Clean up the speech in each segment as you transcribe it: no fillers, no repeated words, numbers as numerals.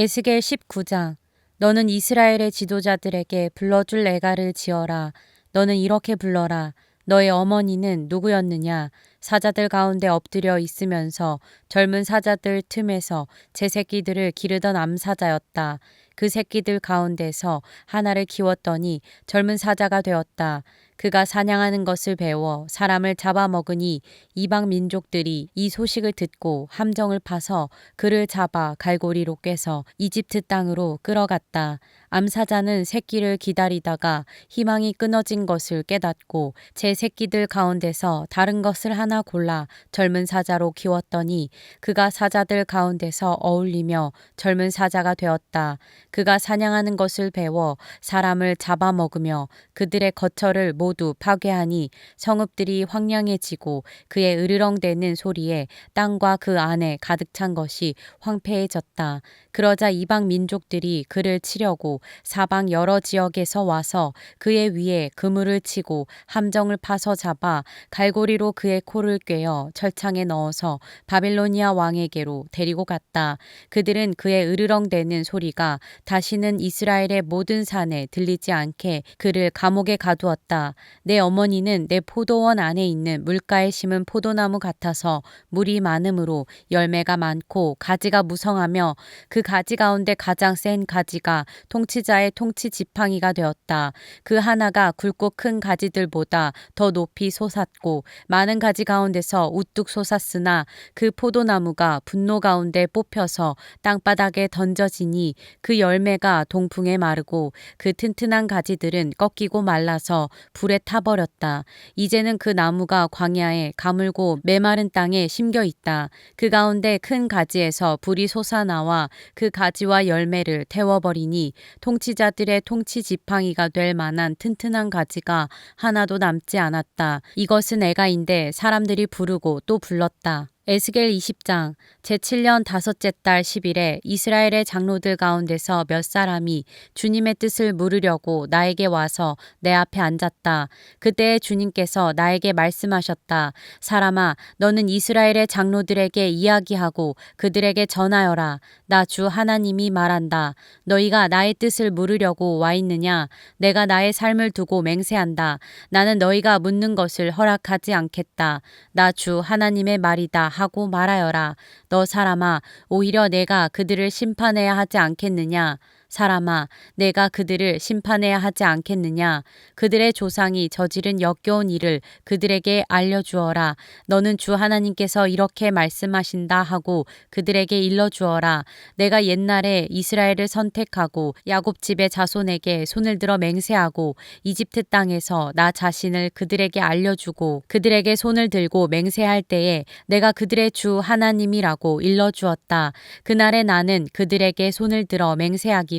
에스겔 19장. 너는 이스라엘의 지도자들에게 불러줄 애가를 지어라. 너는 이렇게 불러라. 너의 어머니는 누구였느냐? 사자들 가운데 엎드려 있으면서 젊은 사자들 틈에서 제 새끼들을 기르던 암사자였다. 그 새끼들 가운데서 하나를 키웠더니 젊은 사자가 되었다. 그가 사냥하는 것을 배워 사람을 잡아먹으니 이방 민족들이 이 소식을 듣고 함정을 파서 그를 잡아 갈고리로 꿰서 이집트 땅으로 끌어갔다. 암사자는 새끼를 기다리다가 희망이 끊어진 것을 깨닫고 제 새끼들 가운데서 다른 것을 하나 골라 젊은 사자로 키웠더니 그가 사자들 가운데서 어울리며 젊은 사자가 되었다. 그가 사냥하는 것을 배워 사람을 잡아먹으며 그들의 거처를 모두 파괴하니 성읍들이 황량해지고 그의 으르렁대는 소리에 땅과 그 안에 가득 찬 것이 황폐해졌다. 그러자 이방 민족들이 그를 치려고 사방 여러 지역에서 와서 그의 위에 그물을 치고 함정을 파서 잡아 갈고리로 그의 코를 꿰어 철창에 넣어서 바빌로니아 왕에게로 데리고 갔다. 그들은 그의 으르렁대는 소리가 다시는 이스라엘의 모든 산에 들리지 않게 그를 감옥에 가두었다. 내 어머니는 내 포도원 안에 있는 물가에 심은 포도나무 같아서 물이 많으므로 열매가 많고 가지가 무성하며 그 가지 가운데 가장 센 가지가 통치자의 통치 지팡이가 되었다. 그 하나가 굵고 큰 가지들보다 더 높이 솟았고 많은 가지 가운데서 우뚝 솟았으나 그 포도나무가 분노 가운데 뽑혀서 땅바닥에 던져지니 그 열매가 동풍에 마르고 그 튼튼한 가지들은 꺾이고 말라서 불에 타버렸다. 이제는 그 나무가 광야에 가물고 메마른 땅에 심겨 있다. 그 가운데 큰 가지에서 불이 솟아나와 그 가지와 열매를 태워버리니 통치자들의 통치 지팡이가 될 만한 튼튼한 가지가 하나도 남지 않았다. 이것은 애가인데 사람들이 부르고 또 불렀다. 에스겔 20장. 제7년 다섯째 달 10일에 이스라엘의 장로들 가운데서 몇 사람이 주님의 뜻을 물으려고 나에게 와서 내 앞에 앉았다. 그때 주님께서 나에게 말씀하셨다. 사람아, 너는 이스라엘의 장로들에게 이야기하고 그들에게 전하여라. 나 주 하나님이 말한다. 너희가 나의 뜻을 물으려고 와 있느냐? 내가 나의 삶을 두고 맹세한다. 나는 너희가 묻는 것을 허락하지 않겠다. 나 주 하나님의 말이다. 하고 말하여라. 너 사람아, 오히려 내가 그들을 심판해야 하지 않겠느냐? 사람아, 내가 그들을 심판해야 하지 않겠느냐? 그들의 조상이 저지른 역겨운 일을 그들에게 알려주어라. 너는 주 하나님께서 이렇게 말씀하신다 하고 그들에게 일러주어라. 내가 옛날에 이스라엘을 선택하고 야곱 집의 자손에게 손을 들어 맹세하고 이집트 땅에서 나 자신을 그들에게 알려주고 그들에게 손을 들고 맹세할 때에 내가 그들의 주 하나님이라고 일러주었다. 그날에 나는 그들에게 손을 들어 맹세하기를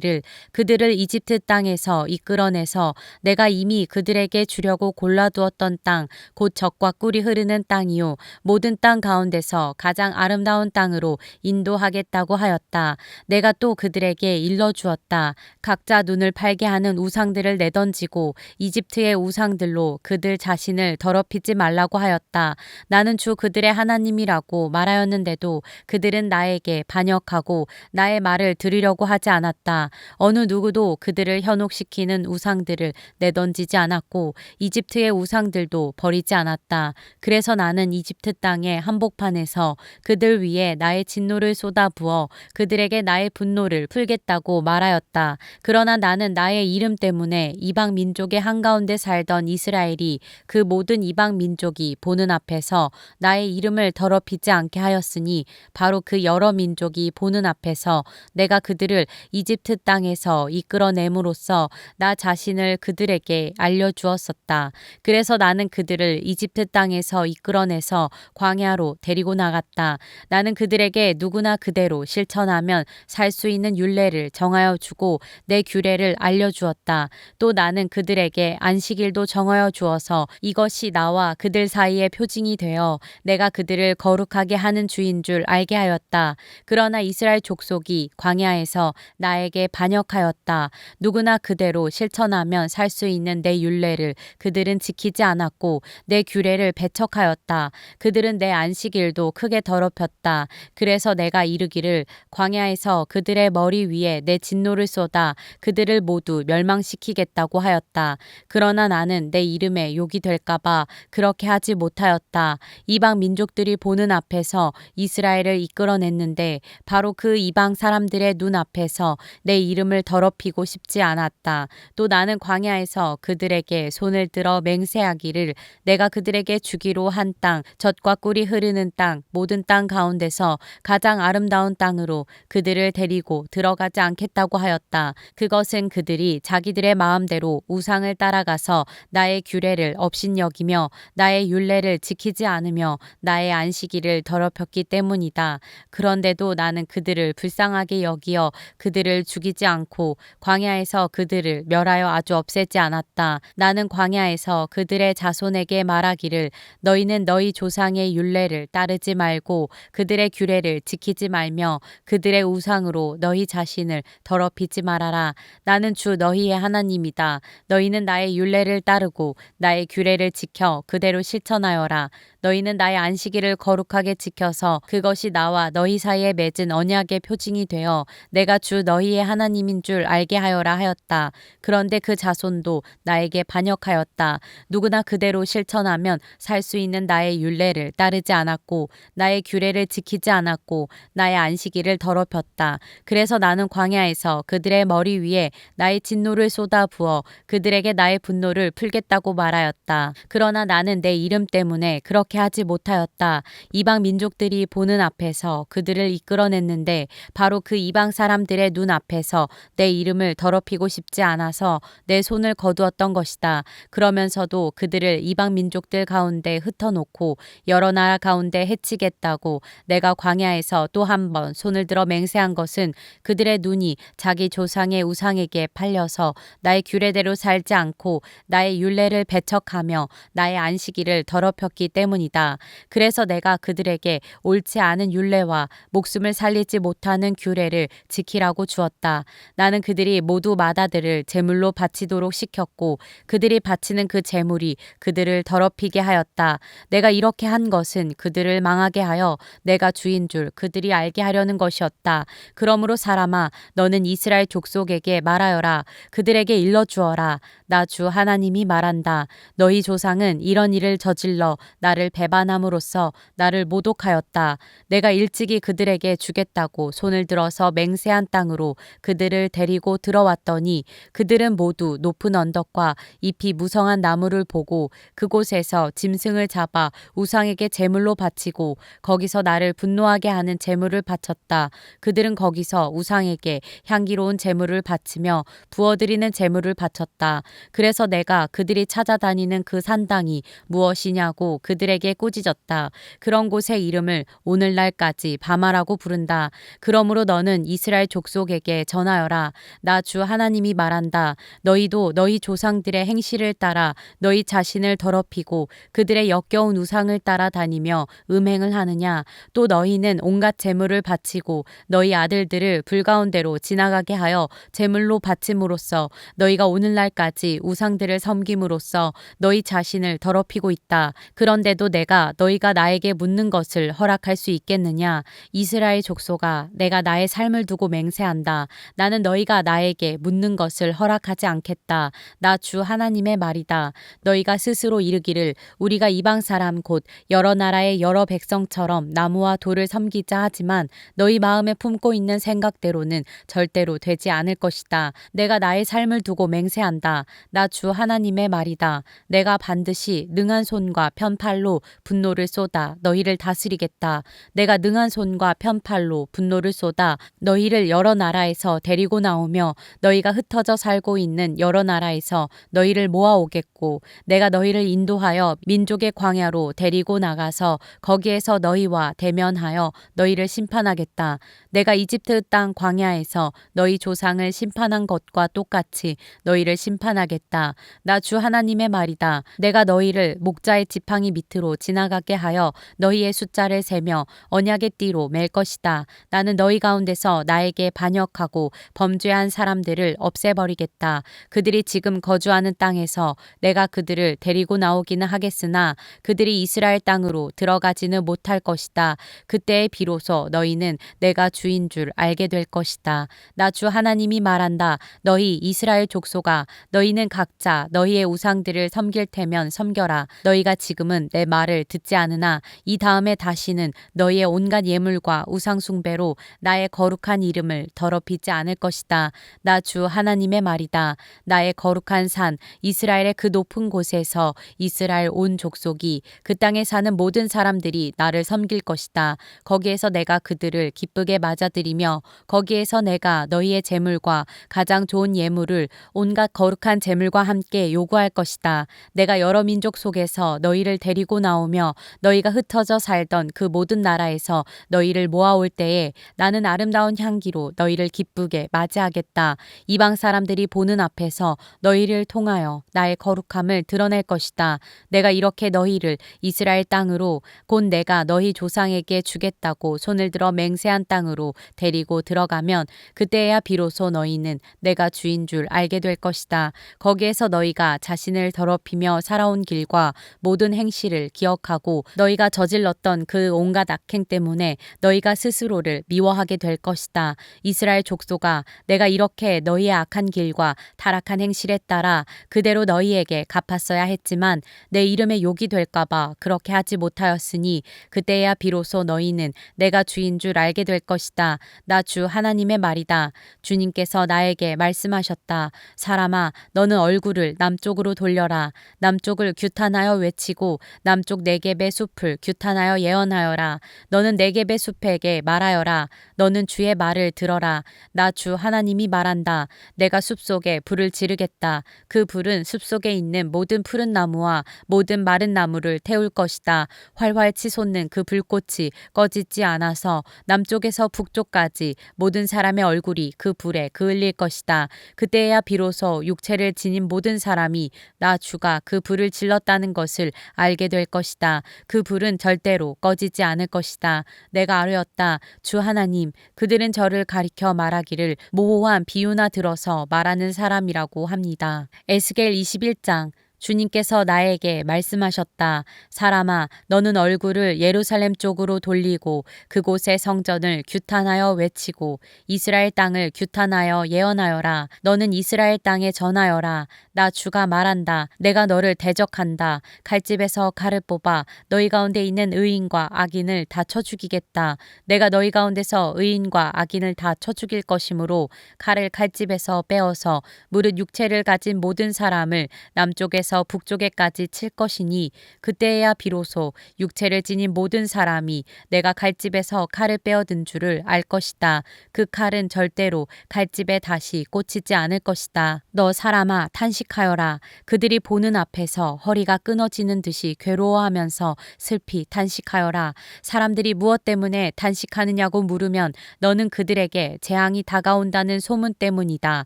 그들을 이집트 땅에서 이끌어내서 내가 이미 그들에게 주려고 골라두었던 땅, 곧 젖과 꿀이 흐르는 땅이요 모든 땅 가운데서 가장 아름다운 땅으로 인도하겠다고 하였다. 내가 또 그들에게 일러주었다. 각자 눈을 팔게 하는 우상들을 내던지고 이집트의 우상들로 그들 자신을 더럽히지 말라고 하였다. 나는 주 그들의 하나님이라고 말하였는데도 그들은 나에게 반역하고 나의 말을 들으려고 하지 않았다. 어느 누구도 그들을 현혹시키는 우상들을 내던지지 않았고 이집트의 우상들도 버리지 않았다. 그래서 나는 이집트 땅의 한복판에서 그들 위에 나의 진노를 쏟아부어 그들에게 나의 분노를 풀겠다고 말하였다. 그러나 나는 나의 이름 때문에 이방 민족의 한가운데 살던 이스라엘이 그 모든 이방 민족이 보는 앞에서 나의 이름을 더럽히지 않게 하였으니 바로 그 여러 민족이 보는 앞에서 내가 그들을 이집트 땅에서 이끌어냄으로써 나 자신을 그들에게 알려주었었다. 그래서 나는 그들을 이집트 땅에서 이끌어내서 광야로 데리고 나갔다. 나는 그들에게 누구나 그대로 실천하면 살 수 있는 율례를 정하여 주고 내 규례를 알려주었다. 또 나는 그들에게 안식일도 정하여 주어서 이것이 나와 그들 사이의 표징이 되어 내가 그들을 거룩하게 하는 주인 줄 알게 하였다. 그러나 이스라엘 족속이 광야에서 나에게 반역하였다. 누구나 그대로 실천하면 살 수 있는 내 율례를 그들은 지키지 않았고 내 규례를 배척하였다. 그들은 내 안식일도 크게 더럽혔다. 그래서 내가 이르기를 광야에서 그들의 머리 위에 내 진노를 쏟아 그들을 모두 멸망시키겠다고 하였다. 그러나 나는 내 이름에 욕이 될까봐 그렇게 하지 못하였다. 이방 민족들이 보는 앞에서 이스라엘을 이끌어냈는데 바로 그 이방 사람들의 눈 앞에서 내 이름을 더럽히고 싶지 않았다. 또 나는 광야에서 그들에게 손을 들어 맹세하기를 내가 그들에게 주기로 한 땅, 젖과 꿀이 흐르는 땅, 모든 땅 가운데서 가장 아름다운 땅으로 그들을 데리고 들어가지 않겠다고 하였다. 그것은 그들이 자기들의 마음대로 우상을 따라가서 나의 규례를 업신여기며 나의 율례를 지키지 않으며 나의 안식일을 더럽혔기 때문이다. 그런데도 나는 그들을 불쌍하게 여기어 그들을 죽이지 않고 광야에서 그들을 멸하여 아주 없애지 않았다. 나는 광야에서 그들의 자손에게 말하기를 너희는 너희 조상의 율례를 따르지 말고 그들의 규례를 지키지 말며 그들의 우상으로 너희 자신을 더럽히지 말아라. 나는 주 너희의 하나님이다. 너희는 나의 율례를 따르고 나의 규례를 지켜 그대로 실천하여라. 너희는 나의 안식일을 거룩하게 지켜서 그것이 나와 너희 사이에 맺은 언약의 표징이 되어 내가 주 너희의 하나님인 줄 알게 하여라 하였다. 그런데 그 자손도 나에게 반역하였다. 누구나 그대로 실천하면 살 수 있는 나의 율례를 따르지 않았고 나의 규례를 지키지 않았고 나의 안식일을 더럽혔다. 그래서 나는 광야에서 그들의 머리 위에 나의 진노를 쏟아 부어 그들에게 나의 분노를 풀겠다고 말하였다. 그러나 나는 내 이름 때문에 그렇게 하지 못하였다. 이방 민족들이 보는 앞에서 그들을 이끌어냈는데 바로 그 이방 사람들의 눈 앞에서 내 이름을 더럽히고 싶지 않아서 내 손을 거두었던 것이다. 그러면서도 그들을 이방 민족들 가운데 흩어놓고 여러 나라 가운데 해치겠다고 내가 광야에서 또 한 번 손을 들어 맹세한 것은 그들의 눈이 자기 조상의 우상에게 팔려서 나의 규례대로 살지 않고 나의 율례를 배척하며 나의 안식일을 더럽혔기 때문이다. 그래서 내가 그들에게 옳지 않은 율례와 목숨을 살리지 못하는 규례를 지키라고 주었다. 나는 그들이 모두 마다들을 제물로 바치도록 시켰고 그들이 바치는 그 제물이 그들을 더럽히게 하였다. 내가 이렇게 한 것은 그들을 망하게 하여 내가 주인 줄 그들이 알게 하려는 것이었다. 그러므로 사람아 너는 이스라엘 족속에게 말하여라. 그들에게 일러주어라. 나 주 하나님이 말한다. 너희 조상은 이런 일을 저질러 나를 배반함으로써 나를 모독하였다. 내가 일찍이 그들에게 주겠다고 손을 들어서 맹세한 땅으로 그들을 데리고 들어왔더니 그들은 모두 높은 언덕과 잎이 무성한 나무를 보고 그곳에서 짐승을 잡아 우상에게 제물로 바치고 거기서 나를 분노하게 하는 제물을 바쳤다. 그들은 거기서 우상에게 향기로운 제물을 바치며 부어드리는 제물을 바쳤다. 그래서 내가 그들이 찾아다니는 그 산당이 무엇이냐고 그들에게 꾸짖었다. 그런 곳의 이름을 오늘날까지 바마라고 부른다. 그러므로 너는 이스라엘 족속에게 전하여라. 나 주 하나님이 말한다. 너희도 너희 조상들의 행실을 따라 너희 자신을 더럽히고 그들의 역겨운 우상을 따라다니며 음행을 하느냐. 또 너희는 온갖 제물을 바치고 너희 아들들을 불 가운데로 지나가게 하여 제물로 바침으로써 너희가 오늘날까지 우상들을 섬김으로써 너희 자신을 더럽히고 있다. 그런데도 내가 너희가 나에게 묻는 것을 허락할 수 있겠느냐. 이스라엘 족속아 내가 나의 삶을 두고 맹세한다. 나는 너희가 나에게 묻는 것을 허락하지 않겠다. 나 주 하나님의 말이다. 너희가 스스로 이르기를 우리가 이방 사람 곧 여러 나라의 여러 백성처럼 나무와 돌을 섬기자 하지만 너희 마음에 품고 있는 생각대로는 절대로 되지 않을 것이다. 내가 나의 삶을 두고 맹세한다. 나 주 하나님의 말이다. 내가 반드시 능한 손과 편팔로 분노를 쏟아 너희를 다스리겠다. 내가 능한 손과 편팔로 분노를 쏟아 너희를 여러 나라에서 데리고 나오며 너희가 흩어져 살고 있는 여러 나라에서 너희를 모아오겠고 내가 너희를 인도하여 민족의 광야로 데리고 나가서 거기에서 너희와 대면하여 너희를 심판하겠다. 내가 이집트 땅 광야에서 너희 조상을 심판한 것과 똑같이 너희를 심판하겠다. 나 주 하나님의 말이다. 내가 너희를 목자의 지팡이 밑으로 지나가게 하여 너희의 숫자를 세며 언약의 띠로 맬 것이다. 나는 너희 가운데서 나에게 반역하고 범죄한 사람들을 없애버리겠다. 그들이 지금 거주하는 땅에서 내가 그들을 데리고 나오기는 하겠으나 그들이 이스라엘 땅으로 들어가지는 못할 것이다. 그때에 비로소 너희는 내가 주인 줄 알게 될 것이다. 나 주 하나님이 말한다. 너희 이스라엘 족속아, 너희는 각자 너희의 우상들을 섬길 테면 섬겨라. 너희가 지금은 내 말을 듣지 않으나 이 다음에 다시는 너희의 온갖 예물과 우상 숭배로 나의 거룩한 이름을 더럽히지 않을 것이다. 나 주 하나님의 말이다. 나의 거룩한 산 이스라엘의 그 높은 곳에서 이스라엘 온 족속이 그 땅에 사는 모든 사람들이 나를 섬길 것이다. 거기에서 내가 그들을 기쁘게 맞아들이며 거기에서 내가 너희의 재물과 가장 좋은 예물을 온갖 거룩한 재물과 함께 요구할 것이다. 내가 여러 민족 속에서 너희를 데리고 나오며 너희가 흩어져 살던 그 모든 나라에서 너희를 모아올 때에 나는 아름다운 향기로 너희를 기쁘게 맞이하겠다. 이방 사람들이 보는 앞에서 너희를 통하여 나의 거룩함을 드러낼 것이다. 내가 이렇게 너희를 이스라엘 땅으로 곧 내가 너희 조상에게 주겠다고 손을 들어 맹세한 땅으로 데리고 들어가면 그때야 비로소 너희는 내가 주인 줄 알게 될 것이다. 거기에서 너희가 자신을 더럽히며 살아온 길과 모든 행실을 기억하고 너희가 저질렀던 그 온갖 악행 때문에 너희가 스스로를 미워하게 될 것이다. 이스라엘 족속아, 내가 이렇게 너희의 악한 길과 타락한 행실에 따라 그대로 너희에게 갚았어야 했지만 내 이름의 욕이 될까봐 그렇게 하지 못하였으니 그때야 비로소 너희는 내가 주인 줄 알게 될 것이다. 나 주 하나님의 말이다. 주님께서 나에게 말씀하셨다. 사람아, 너는 얼굴을 남쪽으로 돌려라. 남쪽을 규탄하여 외치고 남쪽 네겝의 숲을 규탄하여 예언하여라. 너는 네겝의 숲에게 말하여라. 너는 주의 말을 들어라. 나 주 하나님이 말한다. 내가 숲속에 불을 지르겠다. 그 불은 숲속에 있는 모든 푸른 나무와 모든 마른 나무를 태울 것이다. 활활 치솟는 그 불꽃이 꺼지지 않아서 남쪽에서 북쪽까지 모든 사람의 얼굴이 그 불에 그을릴 것이다. 그때야 비로소 육체를 지닌 모든 사람이 나 주가 그 불을 질렀다는 것을 알게 될 것이다. 그 불은 절대로 꺼지지 않을 것이다. 내가 아뢰었다. 주 하나님, 그들은 저를 가리켜 말하기를 모호한 비유나 들어서 말하는 사람이라고 합니다. 에스겔 21장. 주님께서 나에게 말씀하셨다. 사람아, 너는 얼굴을 예루살렘 쪽으로 돌리고 그곳의 성전을 규탄하여 외치고 이스라엘 땅을 규탄하여 예언하여라. 너는 이스라엘 땅에 전하여라. 나 주가 말한다. 내가 너를 대적한다. 칼집에서 칼을 뽑아 너희 가운데 있는 의인과 악인을 다 쳐 죽이겠다. 내가 너희 가운데서 의인과 악인을 다 쳐 죽일 것이므로 칼을 칼집에서 빼어서 무릇 육체를 가진 모든 사람을 남쪽에서 북쪽에까지 칠 것이니 그때에야 비로소 육체를 지닌 모든 사람이 내가 칼집에서 칼을 빼어든 줄을 알 것이다. 그 칼은 절대로 칼집에 다시 꽂히지 않을 것이다. 너 사람아, 탄식하여라. 그들이 보는 앞에서 허리가 끊어지는 듯이 괴로워하면서 슬피 탄식하여라. 사람들이 무엇 때문에 탄식하느냐고 물으면 너는 그들에게 재앙이 다가온다는 소문 때문이다.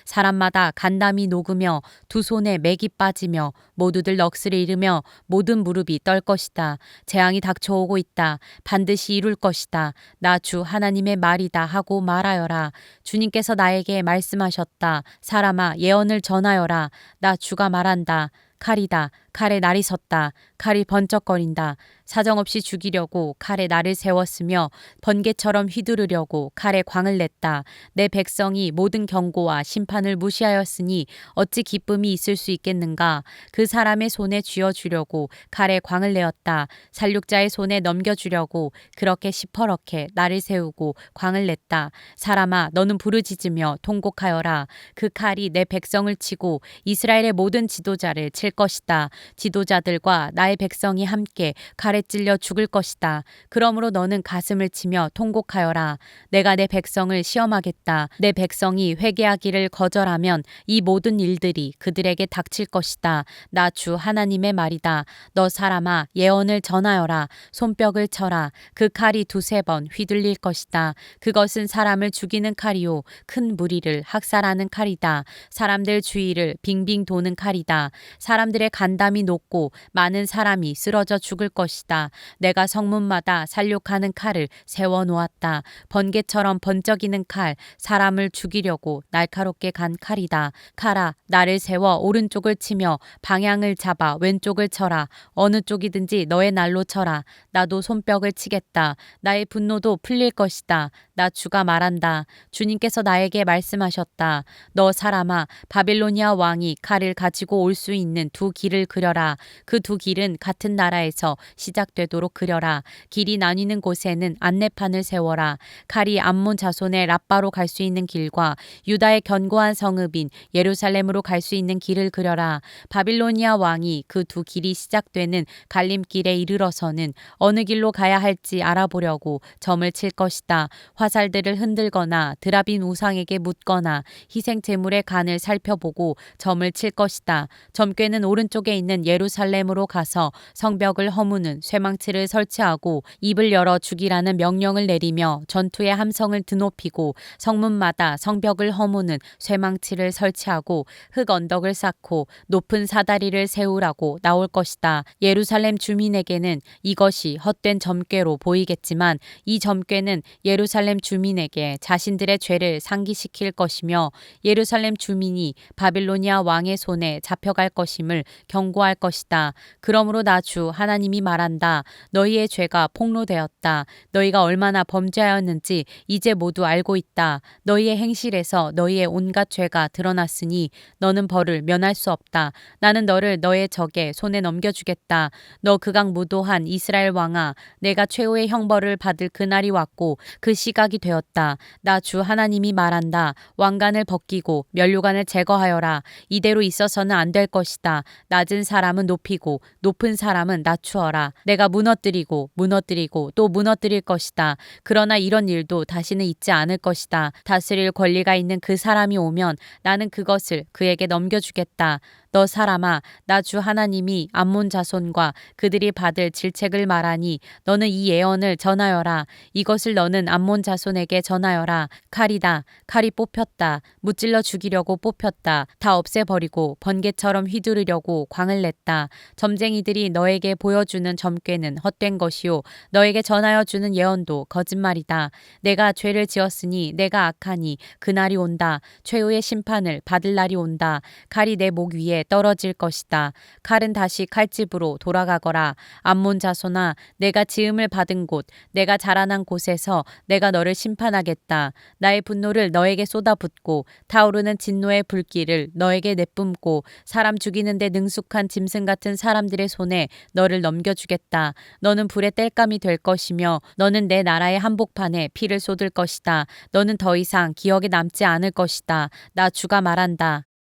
사람마다 간담이 녹으며 두 손에 맥이 빠지며 모두들 넋을 잃으며 모든 무릎이 떨 것이다. 재앙이 닥쳐오고 있다. 반드시 이룰 것이다. 나 주 하나님의 말이다 하고 말하여라. 주님께서 나에게 말씀하셨다. 사람아, 예언을 전하여라. 나 주가 말한다. 칼이다. 칼에 날이 섰다. 칼이 번쩍거린다. 사정없이 죽이려고 칼에 날을 세웠으며 번개처럼 휘두르려고 칼에 광을 냈다. 내 백성이 모든 경고와 심판을 무시하였으니 어찌 기쁨이 있을 수 있겠는가. 그 사람의 손에 쥐어주려고 칼에 광을 내었다. 살육자의 손에 넘겨주려고 그렇게 시퍼렇게 날을 세우고 광을 냈다. 사람아, 너는 부르짖으며 통곡하여라. 그 칼이 내 백성을 치고 이스라엘의 모든 지도자를 칠 것이다. 지도자들과 나의 백성이 함께 칼에 찔려 죽을 것이다. 그러므로 너는 가슴을 치며 통곡하여라. 내가 내 백성을 시험하겠다. 내 백성이 회개하기를 거절하면 이 모든 일들이 그들에게 닥칠 것이다. 나 주 하나님의 말이다. 너 사람아 예언을 전하여라. 손뼉을 쳐라. 그 칼이 두세 번 휘둘릴 것이다. 그것은 사람을 죽이는 칼이요 큰 무리를 학살하는 칼이다. 사람들 주위를 빙빙 도는 칼이다. 사람들의 간담이 녹고 많은 사람이 쓰러져 죽을 것이다. 내가 성문마다 살육하는 칼을 세워놓았다. 번개처럼 번쩍이는 칼, 사람을 죽이려고 날카롭게 간 칼이다. 칼아, 나를 세워 오른쪽을 치며 방향을 잡아 왼쪽을 쳐라. 어느 쪽이든지 너의 날로 쳐라. 나도 손뼉을 치겠다. 나의 분노도 풀릴 것이다. 나 주가 말한다. 주님께서 나에게 말씀하셨다. 너 사람아, 바빌로니아 왕이 칼을 가지고 올 수 있는 두 길을 그려라. 그 두 길은 같은 나라에서 시작되도록 그려라. 길이 나뉘는 곳에는 안내판을 세워라. 칼이 암몬 자손의 라빠로 갈 수 있는 길과 유다의 견고한 성읍인 예루살렘으로 갈 수 있는 길을 그려라. 바빌로니아 왕이 그 두 길이 시작되는 갈림길에 이르러서는 어느 길로 가야 할지 알아보려고 점을 칠 것이다. 화살들을 흔들거나 드라빈 우상에게 묻거나 희생 제물의 간을 살펴보고 점을 칠 것이다. 점괘는 오른쪽에 있는 예루살렘으로 가서 성벽을 허무는 쇠망치를 설치하고 입을 열어 죽이라는 명령을 내리며 전투의 함성을 드높이고 성문마다 성벽을 허무는 쇠망치를 설치하고 흙 언덕을 쌓고 높은 사다리를 세우라고 나올 것이다. 예루살렘 주민에게는 이것이 헛된 점괘로 보이겠지만 이 점괘는 예루살렘 주민에게 자신들의 죄를 상기시킬 것이며 예루살렘 주민이 바빌로니아 왕의 손에 잡혀갈 것임을 경고할 것이다. 그러므로 나 주 하나님이 말한다. 너희의 죄가 폭로되었다. 너희가 얼마나 범죄하였는지 이제 모두 알고 있다. 너희의 행실에서 너희의 온갖 죄가 드러났으니 너는 벌을 면할 수 없다. 나는 너를 너의 적의 손에 넘겨주겠다. 너 극악무도한 이스라엘 왕아, 내가 최후의 형벌을 받을 그날이 왔고 그 시각이 되었다. 나 주 하나님이 말한다. 왕관을 벗기고 면류관을 제거하여라. 이대로 있어서는 안 될 것이다. 낮은 사람은 높이고 높은 사람은 낮추어라. 내가 무너뜨리고 또 무너뜨릴 것이다. 그러나 이런 일도 다시는 있지 않을 것이다. 다스릴 권리가 있는 그 사람이 오면 나는 그것을 그에게 넘겨주겠다. 너 사람아, 나 주 하나님이 암몬 자손과 그들이 받을 질책을 말하니 너는 이 예언을 전하여라. 이것을 너는 암몬 자손에게 전하여라. 칼이다. 칼이 뽑혔다. 무찔러 죽이려고 뽑혔다. 다 없애버리고 번개처럼 휘두르려고 광을 냈다. 점쟁이들이 너에게 보여주는 점괘는 헛된 것이요 너에게 전하여 주는 예언도 거짓말이다. 내가 죄를 지었으니 내가 악하니 그날이 온다. 최후의 심판을 받을 날이 온다. 칼이 내 목 위에 떨어질 것이다. 칼은 다시 칼집으로 돌아가거라. 암몬 자손아, 내가 지음을 받은 곳, 내가 자라난 곳에서 내가 너를 심판하겠다. 나의 분노를 너에게 쏟아붓고 타오르는 진노의 불길을 너에게 내뿜고 사람 죽이는데 능숙한 짐승 같은 사람들의 손에 너를 넘겨주겠다. 너는 불의 땔감이 될 것이며 너는 내 나라의 한복판에 피를 쏟을 것이다. 너는 더 이상 기억에 남지 않을 것이다. 나 주가 말한다.